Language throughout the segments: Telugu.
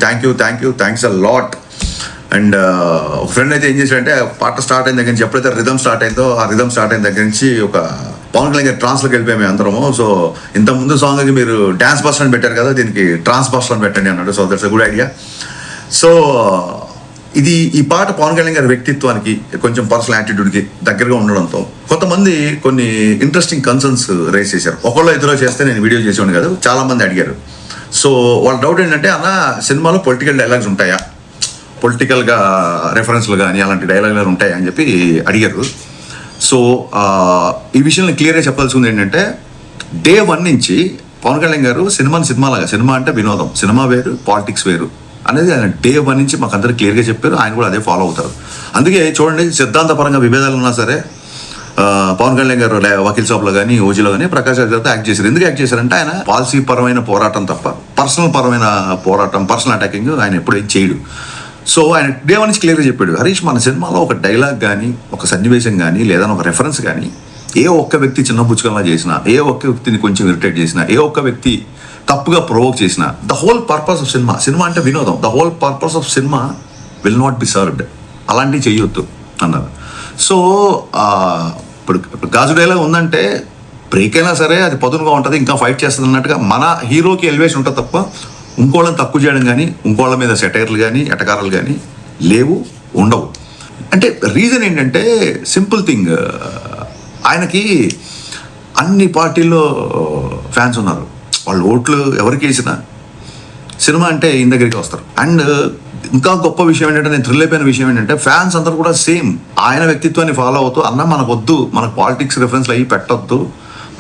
Thanks a lot. అండ్ ఒక ఫ్రెండ్ అయితే ఏం చేశాడంటే పాట స్టార్ట్ అయిన దగ్గర నుంచి ఎప్పుడైతే రిథమ్ స్టార్ట్ అయిందో ఆ రిథమ్ స్టార్ట్ అయిన దగ్గర నుంచి ఒక పవన్ కళ్యాణ్ గారి ట్రాన్స్లోకి వెళ్ళిపోయాము అందరము. సో ఇంత ముందు సాంగ్కి మీరు డ్యాన్స్ బస్టర్ అని పెట్టారు కదా, దీనికి ట్రాన్స్ బస్టర్ అని పెట్టండి అన్నాడు. So that's a good idea. So ఈ పాట పవన్ కళ్యాణ్ గారి వ్యక్తిత్వానికి కొంచెం పర్సనల్ యాటిట్యూడ్కి దగ్గరగా ఉండడంతో కొంతమంది కొన్ని ఇంట్రెస్టింగ్ కన్సర్న్స్ రేస్ చేశారు. ఒకళ్ళు ఇద్దరు చేస్తే నేను వీడియో చేసేవాడిని కాదు, చాలా మంది అడిగారు. సో వాళ్ళ డౌట్ ఏంటంటే అన్న సినిమాలో పొలిటికల్ డైలాగ్స్ ఉంటాయా, పొలిటికల్గా రెఫరెన్స్లు కానీ అలాంటి డైలాగులు ఉంటాయా అని చెప్పి అడిగారు. సో ఈ విషయంలో క్లియర్గా చెప్పాల్సింది ఏంటంటే డే 1 నుంచి పవన్ కళ్యాణ్ గారు సినిమాలాగా, సినిమా అంటే వినోదం, సినిమా వేరు పాలిటిక్స్ వేరు అనేది ఆయన డే 1 నుంచి మాకు అందరూ క్లియర్గా చెప్పారు. ఆయన కూడా అదే ఫాలో అవుతారు. అందుకే చూడండి, సిద్ధాంతపరంగా విభేదాలు ఉన్నా సరే పవన్ కళ్యాణ్ గారు వకీల్ సాబ్లో కానీ ఓజీలో కానీ ప్రకాష్ రాజ్ గారితో యాక్ట్ చేశారు. ఎందుకు యాక్ట్ చేశారంటే ఆయన పాలసీ పరమైన పోరాటం తప్ప పర్సనల్ పరమైన పోరాటం, పర్సనల్ అటాకింగ్ ఆయన ఎప్పుడేం చేయడు. సో ఆయన డే 1 నుంచి క్లియర్గా చెప్పాడు, హరీష్ మన సినిమాలో ఒక డైలాగ్ కానీ, ఒక సన్నివేశం కానీ, లేదా ఒక రెఫరెన్స్ కానీ ఏ ఒక్క వ్యక్తి చిన్న పుచ్చుకల్లా చేసినా, ఏ ఒక్క వ్యక్తిని కొంచెం ఇరిటేట్ చేసినా, ఏ ఒక్క వ్యక్తి తప్పుగా ప్రొవోక్ చేసిన, the whole purpose of cinema అంటే వినోదం, the whole purpose of cinema will not be served, అలాంటివి చెయ్యొద్దు అన్నారు. సో ఇప్పుడు గాజు డైలాగ్ ఉందంటే బ్రేక్ అయినా సరే అది పదునుగా ఉంటుంది, ఇంకా ఫైట్ చేస్తుంది అన్నట్టుగా మన హీరోకి ఎలివేషన్ ఉంటుంది తప్ప ఇంకోళ్ళని తక్కువ చేయడం కానీ, ఇంకోళ్ళ మీద సెటైర్లు కానీ, ఎటకారాలు కానీ ఉండవు. అంటే రీజన్ ఏంటంటే సింపుల్ థింగ్, ఆయనకి అన్ని పార్టీల్లో ఫ్యాన్స్ ఉన్నారు. వాళ్ళు ఓట్లు ఎవరికి వేసినా సినిమా అంటే ఈయన దగ్గరికి వస్తారు. అండ్ ఇంకా గొప్ప విషయం ఏంటంటే, నేను థ్రిల్ అయిపోయిన విషయం ఏంటంటే ఫ్యాన్స్ అందరూ కూడా సేమ్ ఆయన వ్యక్తిత్వాన్ని ఫాలో అవుతూ, అన్న మనకు వద్దు, మనకు పాలిటిక్స్ రెఫరెన్స్లు అయ్యి పెట్టొద్దు,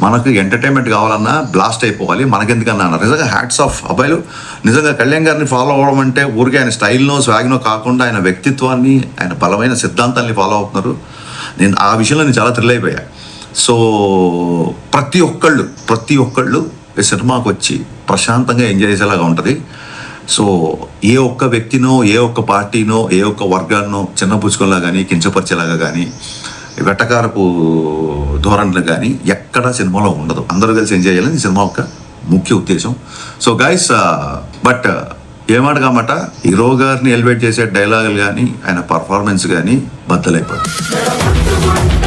మనకు ఎంటర్టైన్మెంట్ కావాలన్నా బ్లాస్ట్ అయిపోవాలి, మనకెందుకన్నా అన్నారు. నిజంగా హ్యాట్స్ ఆఫ్ అబ్బాయిలు. నిజంగా కళ్యాణ్ గారిని ఫాలో అవ్వడం అంటే ఊరికే ఆయన స్టైల్నో స్వాగ్నో కాకుండా ఆయన వ్యక్తిత్వాన్ని, ఆయన బలమైన సిద్ధాంతాన్ని ఫాలో అవుతున్నారు. నేను ఆ విషయంలో నేను చాలా థ్రిల్ అయిపోయా. సో ప్రతి ఒక్కళ్ళు ఈ సినిమాకి వచ్చి ప్రశాంతంగా ఎంజాయ్ చేసేలాగా ఉంటుంది. సో ఏ ఒక్క వ్యక్తినో, ఏ ఒక్క పార్టీనో, ఏ ఒక్క వర్గాన్నో చిన్నపుచ్చుకోలా కానీ, కించపరిచేలాగా కానీ, వెటకారపు ధోరణులు కానీ ఎక్కడా సినిమాలో ఉండదు. అందరూ కలిసి ఎంజాయ్ చేయాలని ఈ సినిమా యొక్క ముఖ్య ఉద్దేశం. సో గైస్, బట్ ఏమాట కామాట హీరో గారిని ఎలివేట్ చేసే డైలాగులు కానీ, ఆయన పర్ఫార్మెన్స్ కానీ బద్దలైపోతుంది.